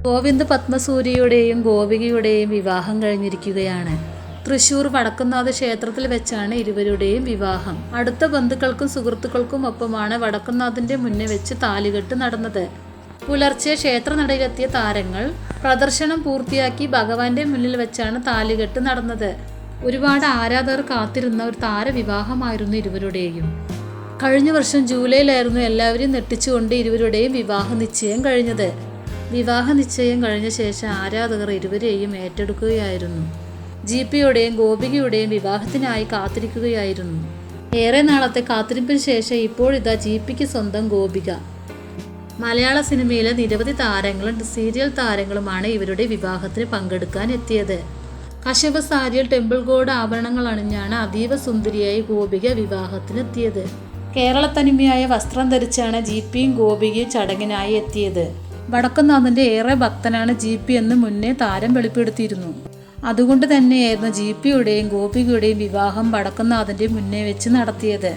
ഗോവിന്ദ് പത്മസൂര്യയുടെയും ഗോപികയുടെയും വിവാഹം കഴിഞ്ഞിരിക്കുകയാണ്. തൃശൂർ വടക്കുംനാഥ ക്ഷേത്രത്തിൽ വെച്ചാണ് ഇരുവരുടെയും വിവാഹം. അടുത്ത ബന്ധുക്കൾക്കും സുഹൃത്തുക്കൾക്കും ഒപ്പമാണ് വടക്കുംനാഥന്റെ മുന്നേ വെച്ച് താലികെട്ട് നടന്നത്. പുലർച്ചെ ക്ഷേത്രനടയിലെത്തിയ താരങ്ങൾ പ്രദർശനം പൂർത്തിയാക്കി ഭഗവാന്റെ മുന്നിൽ വെച്ചാണ് താലികെട്ട് നടന്നത്. ഒരുപാട് ആരാധകർ കാത്തിരുന്ന ഒരു താരവിവാഹമായിരുന്നു ഇരുവരുടെയും. കഴിഞ്ഞ വർഷം ജൂലൈയിലായിരുന്നു എല്ലാവരെയും നെട്ടിച്ചുകൊണ്ട് ഇരുവരുടെയും വിവാഹ നിശ്ചയം കഴിഞ്ഞത്. വിവാഹ നിശ്ചയം കഴിഞ്ഞ ശേഷം ആരാധകർ ഇരുവരെയും ഏറ്റെടുക്കുകയായിരുന്നു. ജിപിയുടെയും ഗോപികയുടെയും വിവാഹത്തിനായി കാത്തിരിക്കുകയായിരുന്നു. ഏറെ നാളത്തെ കാത്തിരിപ്പിന് ശേഷം ഇപ്പോഴിതാ ജിപിക്ക് സ്വന്തം ഗോപിക. മലയാള സിനിമയിലെ നിരവധി താരങ്ങളും സീരിയൽ താരങ്ങളുമാണ് ഇവരുടെ വിവാഹത്തിന് പങ്കെടുക്കാൻ എത്തിയത്. കശവ സാരിയിൽ ടെമ്പിൾ ഗോൾഡ് ആഭരണങ്ങൾ അണിഞ്ഞാണ് അതീവ സുന്ദരിയായി ഗോപിക വിവാഹത്തിനെത്തിയത്. കേരളത്തനിമയായ വസ്ത്രം ധരിച്ചാണ് ജിപിയും ഗോപികയും ചടങ്ങിനായി എത്തിയത്. വടക്കുംനാഥന്റെ ഏറെ ഭക്തനാണ് ജിപി എന്ന് മുന്നേ താരം വെളിപ്പെടുത്തിയിരുന്നു. അതുകൊണ്ട് തന്നെയായിരുന്നു ജിപിയുടെയും ഗോപികയുടെയും വിവാഹം വടക്കുംനാഥന്റെ മുന്നേ വെച്ച് നടത്തിയത്.